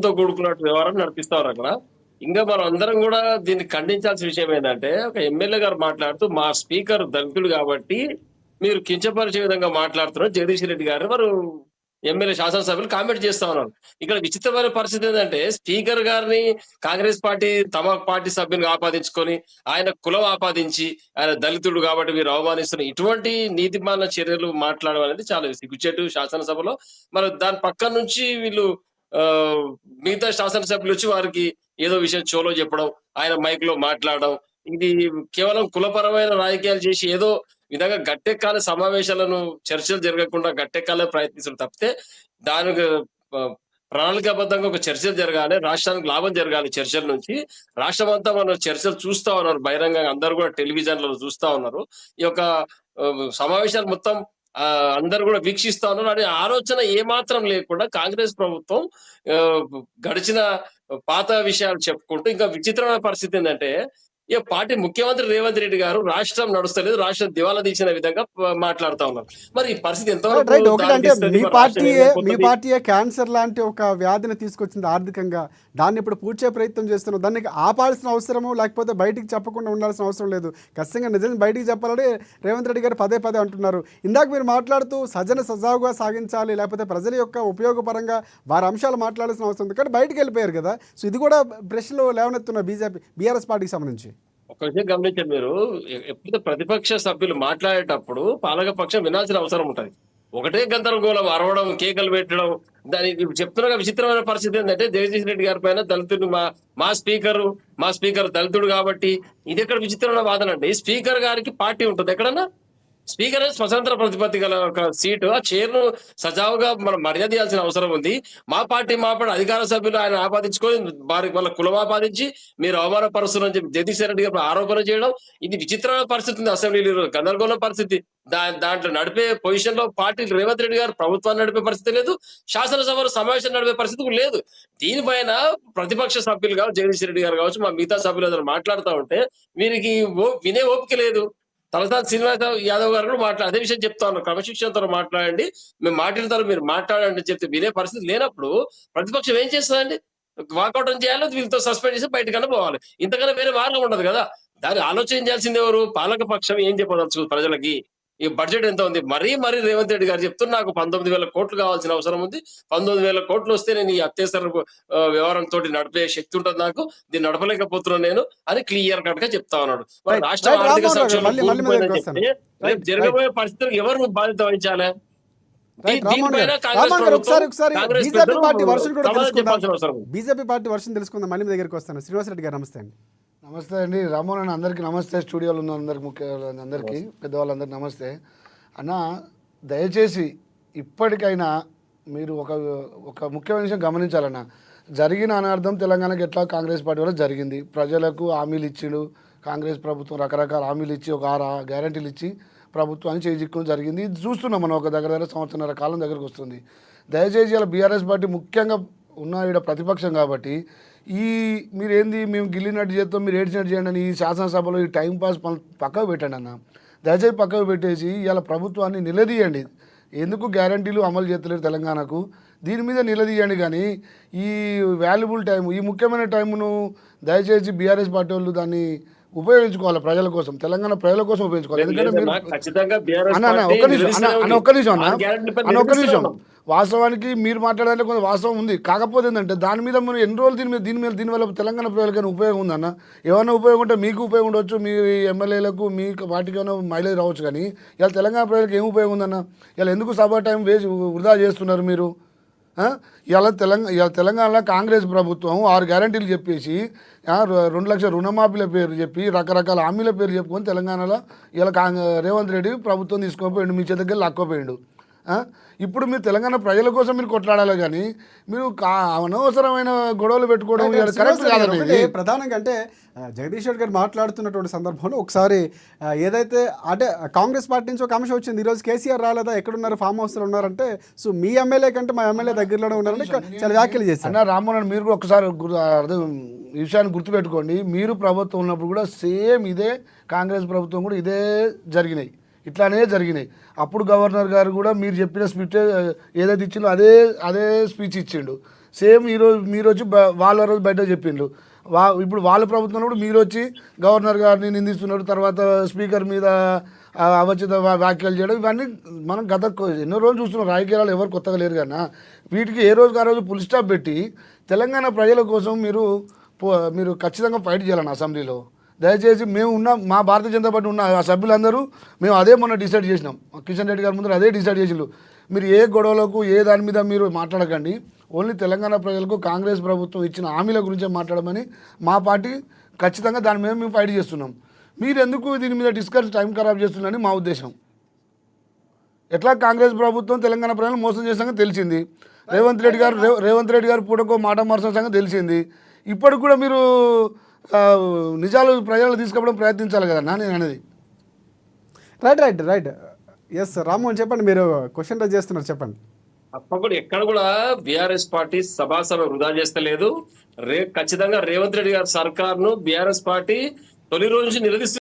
తో కూడుకున్నట్టు వ్యవహారం నడిపిస్తా ఉన్నారు అక్కడ. ఇంకా మనం అందరం గూడా దీన్ని ఖండించాల్సిన విషయం ఏందంటే, ఒక ఎమ్మెల్యే గారు మాట్లాడుతూ, మా స్పీకర్ దళితుడు గాబట్టి, మీరు కించపరిచే విధంగా మాట్లాడుతున్నారు జగదీష్ రెడ్డి గారు. వారు ఎమ్మెల్యే శాసనసభ్యులు కామెంట్ చేస్తా ఉన్నారు. ఇక్కడ విచిత్రమైన పరిస్థితి ఏందంటే, స్పీకర్ గారిని కాంగ్రెస్ పార్టీ తమ పార్టీ సభ్యునిగా ఆపాదించుకొని, ఆయన కులం ఆపాదించి, ఆయన దళితుడు గాబట్టి మీరు అవమానిస్తున్న ఇటువంటి నీతిమాలిన చర్యలు మాట్లాడడం అనేది చాలా సిగ్గుచేటు శాసనసభలో. మరి దాని పక్కన నుంచి వీళ్ళు మిగతా శాసనసభ్యులొచ్చి వారికి ఏదో విషయం చెవులో చెప్పడం, ఆయన మైక్‌లో మాట్లాడడం. ఇది కేవలం కులపరమైన రాజకీయాలు చేసి ఏదో విధంగా గట్టెక్కాలి సమావేశాలను చర్చలు జరగకుండా గట్టెక్కాలని ప్రయత్నిస్తున్నారు తప్పితే, దానికి ప ప్రణాళికాబద్ధంగా ఒక చర్చలు జరగాలి. రాష్ట్రానికి లాభం జరగాలి చర్చల నుంచి. రాష్ట్రమంతా మన చర్చలు చూస్తా ఉన్నారు. బహిరంగంగా అందరూ కూడా టెలివిజన్‌లలో చూస్తా ఉన్నారు. ఈ యొక్క సమావేశాలు మొత్తం అందరూ గూడా వీక్షిస్తా ఉన్నారు. అనే ఆలోచన ఏమాత్రం లేకుండా కాంగ్రెస్ ప్రభుత్వం ఆహ్, గడిచిన పాత విషయాలు చెప్పుకుంటూ ఇంకా విచిత్రమైన పరిస్థితి ఏందంటే, ఈ పార్టీ ముఖ్యమంత్రి రేవంత్ రెడ్డి గారు రాష్ట్రం నడుస్తలేదు. రాష్ట్రం దివాలా తీసిన విధంగా మాట్లాడుతా ఉన్నారు. మరి ఈ పరిస్థితి రైట్. ఎంతవరకు రైట్. ఒకటంటే దారితీస్తది? మరి రాష్ట్రం మీ ఏమైపోతది? పార్టీయే క్యాన్సర్ లాంటి ఒక వ్యాధిని తీసుకొచ్చింది ఆర్థికంగా. దాన్ని ఇప్పుడు పూడ్చే ప్రయత్నం చేస్తున్నారు. దానికి ఆపాల్సిన అవసరము లేకపోతే బయటికి చెప్పకుండా ఉండాల్సిన అవసరం లేదు. ఖచ్చితంగా నిజంగా బయటికి చెప్పాలని రేవంత్ రెడ్డి గారు పదే పదే అంటున్నారు. ఇందాక మీరు మాట్లాడుతూ సజావుగా సాగించాలి, లేకపోతే ప్రజల యొక్క ఉపయోగపరంగా వారి అంశాలు మాట్లాడాల్సిన అవసరం ఉంది. కానీ బయటికి వెళ్ళిపోయారు కదా! సో ఇది కూడా ప్రశ్నలు లేవనెత్తున్నారు బీఆర్ఎస్ పార్టీకి సంబంధించి. ఒక విషయం గమనించండి మీరు. ఎప్పుడైతే ప్రతిపక్ష సభ్యులు మాట్లాడేటప్పుడు పాలకపక్షం వినాల్సిన అవసరం ఉంటది. ఒకటే గందరగోళం అరవడం, కేకలు పెట్టడం. ఇప్పుడు చెప్తున్నగా విచిత్రమైన పరిస్థితి ఏందంటే, జగదీష్ రెడ్డి గారి పైన దళితుడు మా స్పీకర్ దళితుడు కాబట్టి ఇదెక్కడ విచిత్రమైన వాదన అండి. స్పీకర్ గారికి పార్టీ ఉంటదా ఎక్కడన్నా? స్పీకర్ అనేది స్వతంత్ర ప్రతిపత్తి గల ఒక సీటు. ఆ చైర్‌ను సజావుగా మనం మర్యాద ఇయ్యాల్సిన అవసరం ఉంది. మా పార్టీ అధికార సభ్యులు ఆయన ఆపాదించుకొని వాళ్ళ కులం ఆపాదించి మీరు అవమానపరుస్తున్నారని చెప్పి జగదీష్ రెడ్డి గారిపై ఆరోపణ చేయడం. ఇది విచిత్రమైన పరిస్థితి ఉంది అసెంబ్లీలో. గందరగోళం పరిస్థితి. దాంట్లో నడిపే పొజిషన్‌లో పార్టీ రేవంత్ రెడ్డి గారు ప్రభుత్వాన్ని నడిపే పరిస్థితి లేదు. శాసనసభలో సమావేశం నడిపే పరిస్థితి కూడా లేదు. దీనిపైన ప్రతిపక్ష సభ్యులుగా జగదీష్ రెడ్డి గారు కావచ్చు, మా మిగతా సభ్యులందరూ మాట్లాడుతా ఉంటే వీరికి వినే ఓపిక లేదు. తలసాని శ్రీనివాస్ యాదవ్ గారు కూడా అదే విషయం చెప్తా ఉన్నారు. క్రమశిక్షణతో మాట్లాడండి. మేము మాట్లాడతారు మీరు మాట్లాడండి అని చెప్తే వినే పరిస్థితి లేనప్పుడు ప్రతిపక్షం ఏం చేస్తదండి? వాకౌట్ అని చేయాలి. వీళ్ళతో సస్పెండ్ చేసి బయటికన్నా పోవాలి. ఇంతకన్నా వేరే మార్గం ఉండదు కదా! దాన్ని ఆలోచన చేయాల్సింది ఎవరు? పాలక పక్షం ఏం చెప్పదలుచుకుంది ప్రజలకి? ఈ బడ్జెట్ ఎంత ఉంది? మరీ రేవంత్ రెడ్డి గారు చెప్తున్నారు నాకు 19,000 కోట్లు కావాల్సిన అవసరం ఉంది. 19,000 కోట్లు వస్తే నేను ఈ అత్యవసర వ్యవహారంతోటి నడిపే శక్తి ఉంటది నాకు. దీన్ని నడపలేకపోతున్నాను నేను అని క్లియర్ కట్‌గా చెప్తా ఉన్నాడు. మరి రైట్. రాష్ట్రం రైట్. ఆర్థిక రామ్మోహన్ రావు గారు సంక్షోభం మళ్ళీ మీ కూరుకుపోయిందని దగ్గరికి చెప్తే వస్తాను. రేపు రైట్. రైట్. జరగబోయే పరిస్థితులకు ఎవరు బాధ్యత వహించాలి? రైట్. రామ్మోహన్ దీనిపైన గారు కాంగ్రెస్ ప్రభుత్వం, ఒకసారి కాంగ్రెస్ బీజేపీ పెద్దలు పార్టీ వర్షన్ కూడా సమాధానం తెలుసుకుందాం. చెప్పాల్సిన అవసరం ఉంది. బీజేపీ పార్టీ వర్షన్ తెలుసుకుందాం. మళ్ళీ మీ దగ్గరికి వస్తాను. శ్రీనివాస్ రెడ్డి గారు నమస్తే అండి. నమస్తే అండి రామ్మోహన్ అన్న, అందరికీ నమస్తే. స్టూడియోలో ఉన్న అందరికి అందరికీ పెద్దవాళ్ళందరికీ నమస్తే అన్న. దయచేసి ఇప్పటికైనా మీరు ఒక ముఖ్యమైన విషయం గమనించాలన్న. జరిగిన అనార్థం తెలంగాణకి ఎట్లా కాంగ్రెస్ పార్టీ వల్ల జరిగింది. ప్రజలకు హామీలు ఇచ్చిండు కాంగ్రెస్ ప్రభుత్వం, రకరకాల హామీలు ఇచ్చి ఒక 6 గ్యారంటీలు ఇచ్చి ప్రభుత్వాన్ని చేజిక్కడం జరిగింది. ఇది చూస్తున్నాం మనం. ఒక దగ్గర సంవత్సరన్నర కాలం దగ్గరకు వస్తుంది. దయచేసి ఇలా బీఆర్ఎస్ పార్టీ ముఖ్యంగా ఉన్న ఈడ ప్రతిపక్షం కాబట్టి మీరేంది మేము గిల్లినట్టు చేస్తాం, మీరు ఏడ్చినట్టు చేయండి అని ఈ శాసనసభలో ఈ టైంపాస్ పక్కకు పెట్టండి అన్న. దయచేసి పక్కకు పెట్టేసి ఇలా ప్రభుత్వాన్ని నిలదీయండి. ఎందుకు గ్యారంటీలు అమలు చేస్తలేరు తెలంగాణకు, దీని మీద నిలదీయండి. కానీ ఈ వాల్యుబుల్ టైం, ఈ ముఖ్యమైన టైమును దయచేసి బీఆర్ఎస్ పార్టీ వాళ్ళు దాన్ని ఉపయోగించుకోవాలి. ప్రజల కోసం, తెలంగాణ ప్రజల కోసం ఉపయోగించుకోవాలి. ఎందుకంటే మీరు ఒక్క నిమిషం వాస్తవానికి మీరు మాట్లాడాలంటే కొంచెం వాస్తవం ఉంది. కాకపోతే ఏంటంటే దాని మీద మీరు ఎన్ని రోజులు దీనివల్ల తెలంగాణ ప్రజలకైనా ఉపయోగం ఉందన్న. ఏమైనా ఉపయోగం ఉంటే మీకు ఉపయోగం ఉండొచ్చు, మీ ఎమ్మెల్యేలకు మీ పార్టీకి ఏమైనా మైలేజ్ రావచ్చు. కానీ ఇలా తెలంగాణ ప్రజలకు ఏం ఉపయోగం ఉందన్న? ఇలా ఎందుకు సభా టైం వృధా చేస్తున్నారు మీరు? ఇలా తెలంగాణలో కాంగ్రెస్ ప్రభుత్వం 6 గ్యారంటీలు చెప్పేసి 2 లక్షల రుణమాఫీల పేరు చెప్పి రకరకాల హామీల పేరు చెప్పుకొని తెలంగాణలో ఇలా రేవంత్ రెడ్డి ప్రభుత్వం తీసుకొని మీ చేతకి లాక్కోపోయిండు. ఇప్పుడు మీరు తెలంగాణ ప్రజల కోసం మీరు కొట్లాడాలి. కానీ మీరు అనవసరమైన గొడవలు పెట్టుకోవడం కరెక్ట్ కాదండి. ప్రధానంగా అంటే జగదీష్ రెడ్డి గారు మాట్లాడుతున్నటువంటి సందర్భంలో ఒకసారి ఏదైతే అంటే కాంగ్రెస్ పార్టీ నుంచి ఒక అంశం వచ్చింది. ఈరోజు కేసీఆర్ రాలేదా, ఎక్కడున్నారు, ఫామ్ హౌస్లో ఉన్నారంటే, సో మీ ఎమ్మెల్యే కంటే మా ఎమ్మెల్యే దగ్గరలోనే ఉన్నారంటే చాలా వ్యాఖ్యలు చేశారు. అన్న రామ్మోహన్, మీరు కూడా ఒకసారి ఈ విషయాన్ని గుర్తుపెట్టుకోండి. మీరు ప్రభుత్వం ఉన్నప్పుడు కూడా సేమ్ ఇదే, కాంగ్రెస్ ప్రభుత్వం కూడా ఇదే జరిగినాయి, ఇట్లానే జరిగినాయి. అప్పుడు గవర్నర్ గారు కూడా మీరు చెప్పిన స్పీచ్ ఏదైతే ఇచ్చిందో అదే స్పీచ్ ఇచ్చిండు. సేమ్ ఈరోజు మీరు వచ్చి వాళ్ళ రోజు బయట చెప్పిండ్రు. ఇప్పుడు వాళ్ళ ప్రభుత్వంలో కూడా మీరు వచ్చి గవర్నర్ గారిని నిందిస్తున్నారు, తర్వాత స్పీకర్ మీద అవచిత వ్యాఖ్యలు చేయడం, ఇవన్నీ మనం ఎన్నో రోజులు చూస్తున్నాం. రాజకీయాలు ఎవరు కొత్తగా లేరు కన్నా వీటికి ఏ రోజుకి ఆ రోజు ఫుల్ స్టాప్ పెట్టి తెలంగాణ ప్రజల కోసం మీరు ఖచ్చితంగా ఫైట్ చేయాలన్న అసెంబ్లీలో. దయచేసి మేము ఉన్నాం, మా భారతీయ జనతా పార్టీ ఉన్న ఆ సభ్యులందరూ మేము అదే మొన్న డిసైడ్ చేసినాం. కిషన్ రెడ్డి గారి ముందర అదే డిసైడ్ చేసిండ్రు. మీరు ఏ గొడవలకు ఏ దాని మీద మీరు మాట్లాడకండి, ఓన్లీ తెలంగాణ ప్రజలకు కాంగ్రెస్ ప్రభుత్వం ఇచ్చిన హామీల గురించే మాట్లాడమని మా పార్టీ ఖచ్చితంగా దాని మీద మేము ఫైట్ చేస్తున్నాం. మీరు ఎందుకు దీని మీద డిస్కస్ టైం ఖరాబ్ చేస్తున్నారని మా ఉద్దేశం. ఎట్లా కాంగ్రెస్ ప్రభుత్వం తెలంగాణ ప్రజలను మోసం చేసిన తెలిసింది. రేవంత్ రెడ్డి గారు పూటకో మాట మార్చిన సంగతి తెలిసింది. ఇప్పటికి కూడా మీరు నిజాలు ప్రజలు తీసుకపోవడం ప్రయత్నించాలి కదన్నా నేను అనేది. రైట్ ఎస్ రామ్మోహన్ చెప్పండి, మీరు క్వశ్చన్ రైజ్ చేస్తున్నారు, చెప్పండి. తప్పకుండా ఎక్కడ కూడా బీఆర్ఎస్ పార్టీ సభాసభ వృధా చేస్తలేదు. ఖచ్చితంగా రేవంత్ రెడ్డి గారి సర్కార్ ను బీఆర్ఎస్ పార్టీ తొలి రోజు నుంచి నిలదీస్తుంది.